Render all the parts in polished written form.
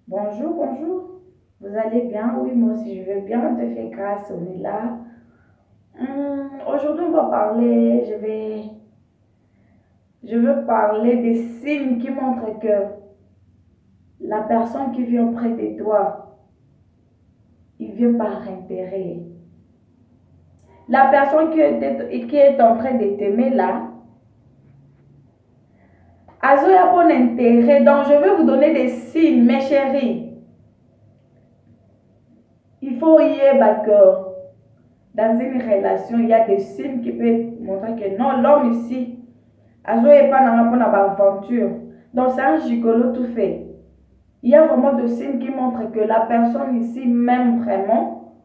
Bonjour, bonjour. Vous allez bien? Oui, moi aussi je vais bien. Te fait grâce, on est là. Aujourd'hui, on va parler, je veux parler des signes qui montrent que la personne qui vient près de toi, il vient par intérêt. La personne qui est en train de t'aimer là, a un bon intérêt. Donc, je vais vous donner des signes, mes chéris. Il faut y être que dans une relation, il y a des signes qui peuvent montrer que non, l'homme ici, Azo est pas dans la aventure. Donc c'est un gigolo tout fait. Il y a vraiment des signes qui montrent que la personne ici m'aime vraiment.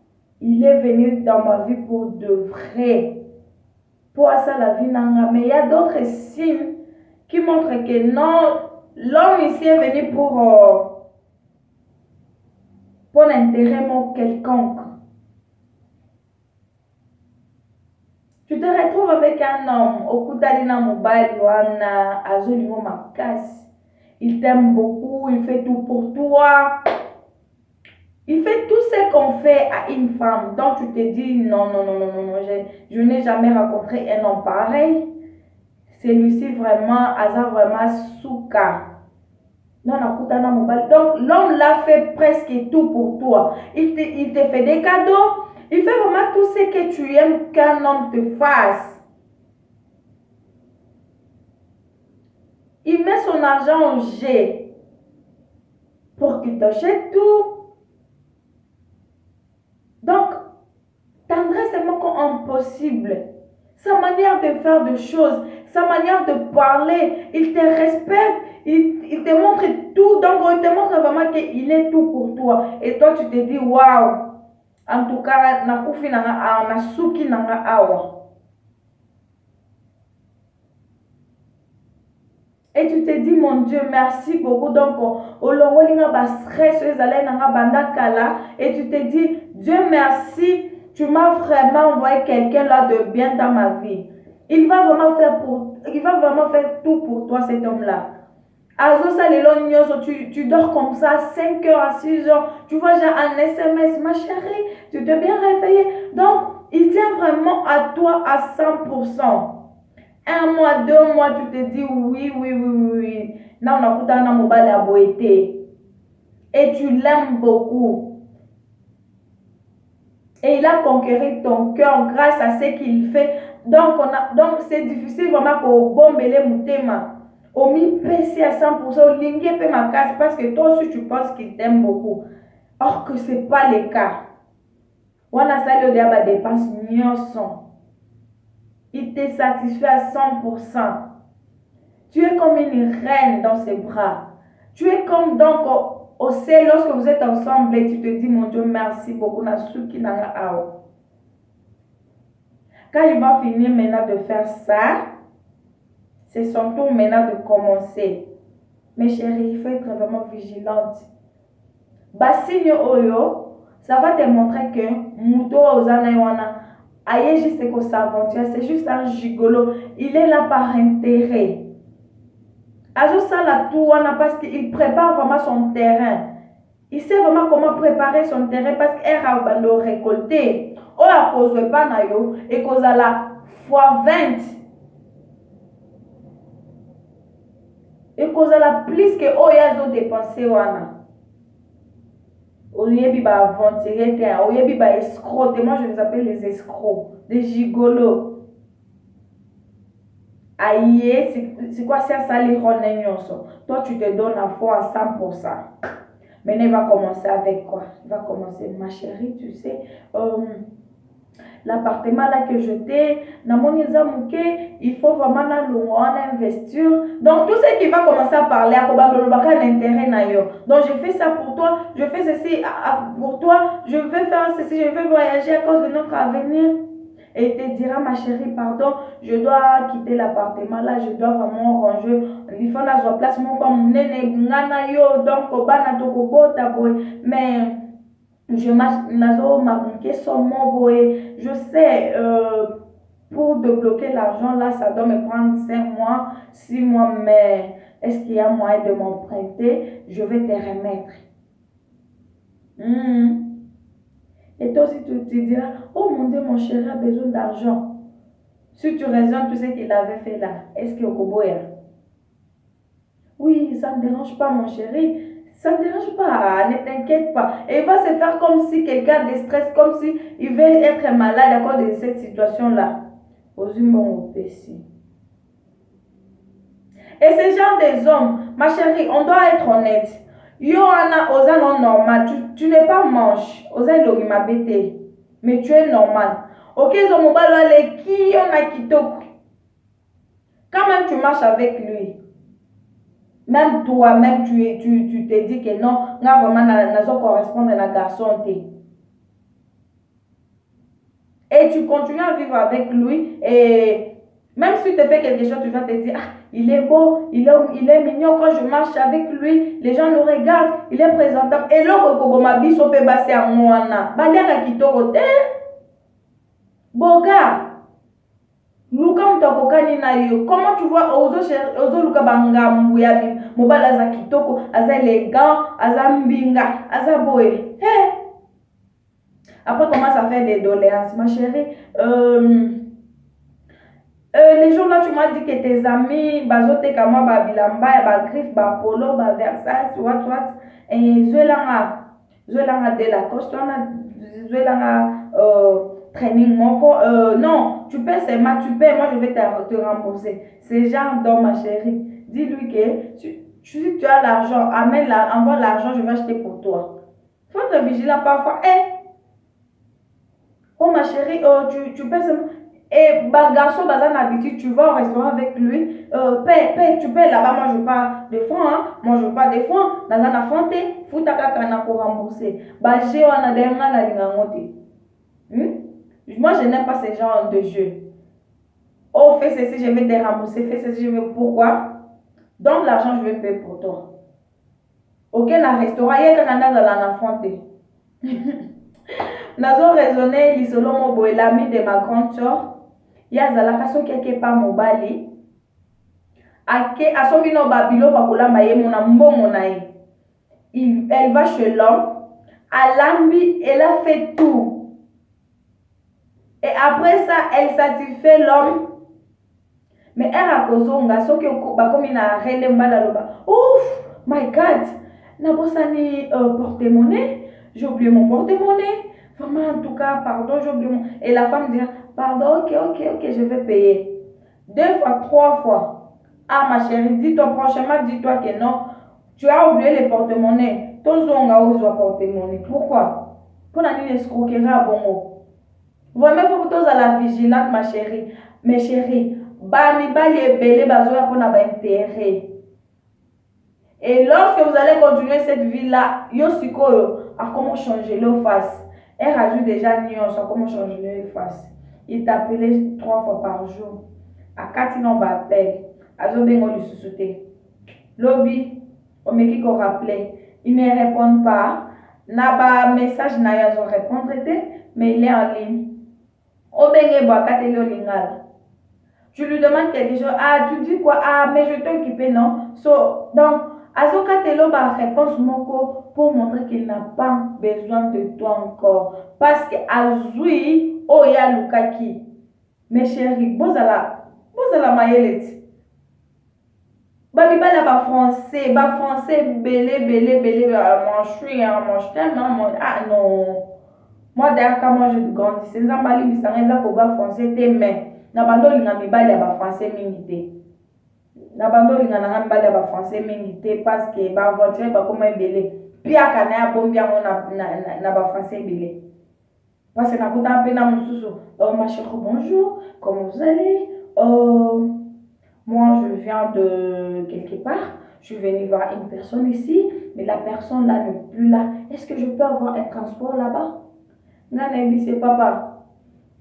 Il est venu dans ma vie pour de vrai. Pour ça la vie n'a. Mais il y a d'autres signes qui montrent que non, l'homme ici est venu pour l'intérêt quelconque. Tu te retrouves avec un homme, au Kutalina Mobile, Luana, Azolimo Makas. Il t'aime beaucoup, il fait tout pour toi. Il fait tout ce qu'on fait à une femme. Donc tu te dis, non, non, non, non, non, non, je n'ai jamais rencontré un homme pareil. Celui-ci vraiment, Aza vraiment souka. Non, donc l'homme l'a fait presque tout pour toi. Il te fait des cadeaux. Il fait vraiment tout ce que tu aimes qu'un homme te fasse. Il met son argent en jeu pour qu'il t'achète tout. Donc, tendresse est impossible. Sa manière de faire des choses, sa manière de parler, il te respecte, il te montre tout. Donc, il te montre vraiment qu'il est tout pour toi. Et toi, tu te dis, waouh, en tout cas, nakufi nanga nasuki nanga awa. Et tu te dis, mon Dieu, merci beaucoup. Donc, et tu te dis, Dieu merci, tu m'as vraiment envoyé quelqu'un là de bien dans ma vie. Il va vraiment faire tout pour toi, cet homme-là. Tu dors comme ça 5 heures à 6 heures. Tu vois, j'ai un SMS, ma chérie, tu t'es bien réveillée. Donc, il tient vraiment à toi à 100%. Un mois, 2 mois, tu te dis oui, oui, oui, oui, oui. Là, on a coupé un mobile à boité. Et tu l'aimes beaucoup. Et il a conquéri ton cœur grâce à ce qu'il fait. Donc c'est difficile vraiment pour bomber les moutema. Au mi PC à 100%, lingue peut ma casse parce que toi aussi tu penses qu'il t'aime beaucoup. Or que ce n'est pas le cas. On a ça le diable dépense nyonson. Il te satisfait à 100%. Tu es comme une reine dans ses bras. Tu es comme donc au ciel lorsque vous êtes ensemble et tu te dis mon Dieu merci beaucoup. Quand il va finir maintenant de faire ça, c'est son tour maintenant de commencer. Mes chéris, il faut être vraiment vigilante. Bassigne Oyo, ça va te montrer que Muto Ozanaïwana, aïe juste qu'on s'aventure, c'est juste un gigolo. Il est là par intérêt. Azo Sala Touana parce qu'il prépare vraiment son terrain. Il sait vraiment comment préparer son terrain parce qu'elle a récolté. On a causé pas nayo et cause la fois 20. Et cause la plus que Oyazo dépensé wana. Oyebi ba aventurier, oyebi ba escroc. Moi je les appelle les escrocs, des gigolos. Aïe, c'est quoi ça, ça les toi tu te donnes à fond à 100%. Maintenant, il va commencer avec quoi? Il va commencer, ma chérie, tu sais, l'appartement là que je t'ai, il faut vraiment investir. Donc, tout ce qui va commencer à parler, donc, je fais ça pour toi, je fais ceci pour toi, je vais faire ceci, je vais voyager à cause de notre avenir. Et il te dira, ma chérie, pardon, je dois quitter l'appartement là, je dois vraiment ranger. Il faut la place, mon comme donc, mais je sais, pour débloquer l'argent là, ça doit me prendre 5 mois, 6 mois, mais est-ce qu'il y a moyen de m'emprunter? Je vais te remettre. Et toi aussi, tu te diras, oh mon Dieu, mon chéri a besoin d'argent. Si tu raisonnes tout ce qu'il avait fait là, est-ce qu'il est au Koboya? Oui, ça ne me dérange pas, mon chéri. Ça ne me dérange pas, ne t'inquiète pas. Et il va se faire comme si quelqu'un de stress, comme si il veut être malade à cause de cette situation-là. Aux humains au péché. Et ce genre des hommes, ma chérie, on doit être honnête. Yohana, osa non normal. Tu n'es pas manche. Osa ma bête. Mais tu es normal. Ok, Zomobalo, les qui on a kitoko. Quand même tu marches avec lui. Même toi-même, tu te dis que non, nga vraiment na correspondre à la garçon. Et tu continues à vivre avec lui. Et même si tu fais quelque chose, tu vas te dire, ah, il est beau, il est mignon. Quand je marche avec lui, les gens le regardent, il est présentable. Et là, quand tu as fait passer à moi, Boga, comment tu vois ozo luka bangambu ya mobala aza kitoko, aza élégant, aza mbinga, aza boye. Hey! Après, commence à faire des doléances. Ma chérie, les jours là, tu m'as dit que tes amis, bazote kama ba bilamba, ba griffe, ba polo, ba Versace, what, et zwelanga de la coste, zwelanga training moko, non, tu paies seulement, tu paies, moi je vais te rembourser. C'est genre d'homme, ma chérie. Dis-lui que si tu as l'argent, envoie l'argent, je vais acheter pour toi. Faut être vigilant parfois. Oh ma chérie, tu paies seulement. Et bah, garçon, bah, d'habitude, tu vas au restaurant avec lui, paie, tu paies là-bas, moi je veux pas de fonds, hein, moi je veux pas de fonds, dans un affronté, faut ta pour rembourser. Bah, j'ai un adhérent à la ligne. Moi je n'aime pas ce genre de jeu. Oh, fais ceci, je vais te rembourser, fais ceci, je vais. Pourquoi? Donc l'argent, je vais payer pour toi. Ok, dans le restaurant, il y a quelqu'un dans la affronté. Nous avons raisonné, l'isolo mobo, l'ami de ma grande soeur. Yazalaka soki akepa mobali ake asombi no babilo bakolamba ye mona mbongo na ye. Elle va chez l'homme, alambi, elle a fait tout. Et après ça, elle satisfait l'homme. Mais elle a kozonga soki bakomi na rende mbala loba. Ouf, my God, nabosani porte-monnaie, j'ai oublié mon porte-monnaie. Vraiment, en tout cas, pardon, j'ai oublié mon... Et la femme dit, pardon, ok, je vais payer. 2 fois, 3 fois. Ah, ma chérie, dis-toi prochainement, dis-toi que non. Tu as oublié les porte-monnaie. Ton zonga ozo porte-monnaie. Pourquoi? Pour la nuit escroquerie à bon mot. Vraiment, il faut que tu la vigilante, ma chérie. Mes chéris, bami bali ebele bazoya pour na intérêt. Et lorsque vous allez continuer cette vie-là, yo sikoyo, à comment changer le face. Elle rajoute déjà nuance, comment changer le face. Il t'appelait 3 fois par jour. À 4 non appel. Azo bengo du sous-souté. Lobby, on me qui qu'on rappelait. Il ne répond pas. N'a pas message n'a pas répondre, mais il est en ligne. On bengo bakateli olingala. Je lui demande quelque chose. Ah, tu dis quoi? Ah, mais je t'ai occupé, non? Donc, Azoka Telo va réponse moko pour montrer qu'il n'a pas besoin de toi encore. Parce que Azoui, Oya Lukaki. Mes chéris, bozala mayelet. Babi ba français, belé, ah non. Moi, d'ailleurs, quand moi je grandis, c'est un bali bisanga ko ba français te mais na bando linga mibali ya ba français mingi te. Na bando linga na mibali ya ba français mingi te parce que ba voiture ba koma belé. Pia kana ya bombi yango na ba français belé. Parce que na kuta pe na mususu, ma chérie, bonjour, comment vous allez? Moi je viens de quelque part, je suis venue voir une personne ici, mais la personne là n'est plus là. Est-ce que je peux avoir un transport là-bas? Non, c'est papa.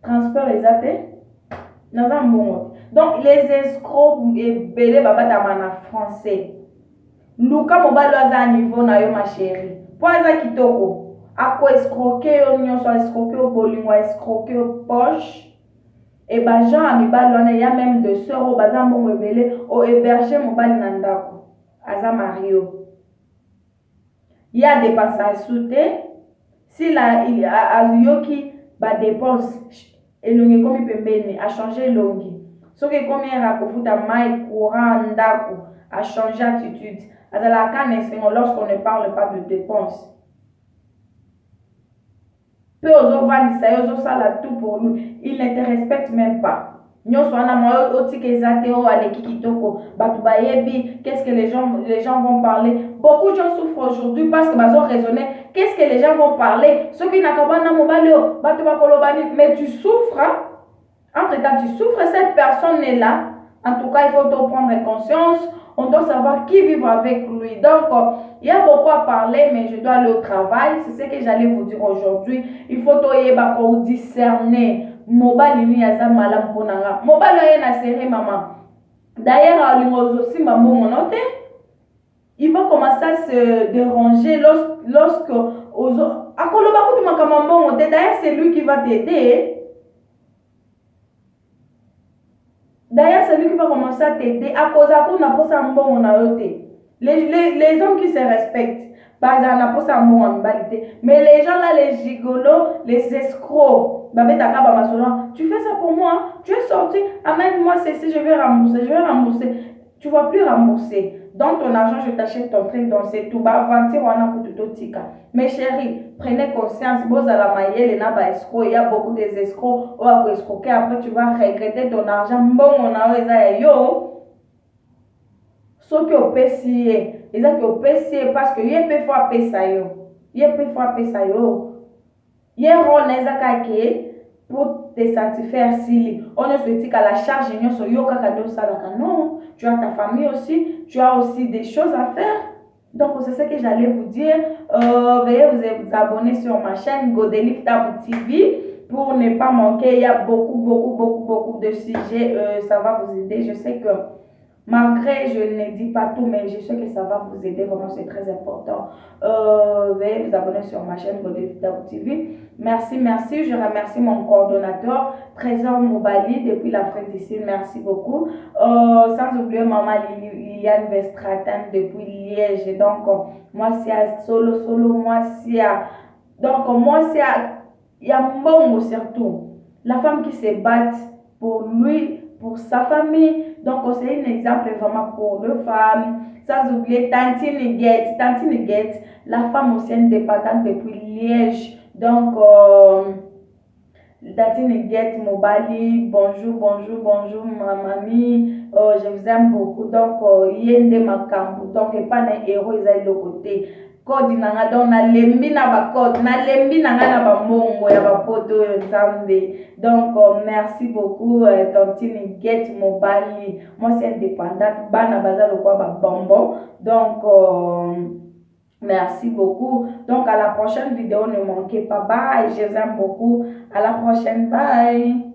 Transport exact. Dans un bon. Donc, les escrocs et belé baba damana français. Luka mobile à niveau na yo ma chérie. Pour ça kitoko. A quoi escroquer on yon soit escroquer au bolingo, escroquer au poche. Et bah Jean amibal on y a même de sœurs au bazar mon belé au héberger mobile nandako. Aza Mario. Il y a des passages soutés. si azuyoki ba dépense elongi komi pembeni a changer elongi soki komi era kofuta mai courant ndako a changer attitude azalaka na esengo lorsqu'on ne parle pas de dépense pe ozovandisa ye ozosala tout pour lui il ne te respecte même pas nyonso wana moyo otika eza te o aleki kitoko bato bayebi qu'est-ce que les gens vont parler. Beaucoup de gens souffrent aujourd'hui parce que bazo raisonner qu'est-ce que les gens vont parler soki nakabana mobali o bato bakolobani mais tu souffres hein? Entre temps tu souffres, cette personne est là. En tout cas il faut te prendre conscience. On doit savoir qui vivre avec lui. Donc, il y a beaucoup à parler, mais je dois aller au travail. C'est ce que j'allais vous dire aujourd'hui. Il faut discerner. Mobile ni aza malam ponanga. Mobile aye na serré maman. D'ailleurs, à aussi maman note. Il va commencer à se déranger lorsque d'ailleurs c'est lui qui va t'aider. D'ailleurs, c'est lui qui va commencer à t'aider. À cause de n'a pas ça bon on a les hommes qui se respectent, par exemple, n'a pas ça bon en réalité. Mais les gens là, les gigolos, les escrocs, tu fais ça pour moi, tu es sorti, amène-moi ceci, je vais rembourser. Tu ne vas plus rembourser. Dans ton argent, je t'achète ton truc, donc c'est tout. Mes chéris, prenez conscience, il y a beaucoup d'escrocs, après tu vas regretter ton argent. Bon, on a yo. Ce qui est payé, ils ont payé parce que il peut faire payer ça yo. Il peut faire payer ça yo. Il y a pour te satisfaire si on ne se dit qu'à la charge non, tu as ta famille aussi, tu as aussi des choses à faire. Donc c'est ce que j'allais vous dire. Veuillez vous abonner sur ma chaîne Godelive Tabou TV pour ne pas manquer. Il y a beaucoup de sujets. Ça va vous aider. Je sais que malgré, je ne dis pas tout, mais je sais que ça va vous aider. Vraiment, c'est très important. Veuillez vous abonner sur ma chaîne Godelive Tabou TV. Merci. Je remercie mon coordonnateur, Trésor Mobali, depuis l'Afrique du Sud. Merci beaucoup. Sans oublier maman Liliane Vestratan depuis Liège. Donc, moi, c'est solo. Moi, c'est il y a Mbongo surtout. La femme qui se bat pour lui, pour sa famille. Donc, c'est un exemple vraiment pour les femmes. Sans oublier Tantine Guette, la femme aussi indépendante depuis Liège. Donc, Tantine Guette Mobali, bonjour ma mamie, je vous aime beaucoup. Donc, Yende Makambu, donc, et pas un héros, ils aillent de côté. Code nanga donc na lembi na ba code na lembi nanga na ba mongo ya ba poto nzambe. Donc merci beaucoup Tantine Guette Mobali. Moi c'est indépendante bana bazalo kwa ba bonbon. Donc merci beaucoup. Donc à la prochaine vidéo, ne manquez pas. Bye, je vous aime beaucoup. À la prochaine, bye.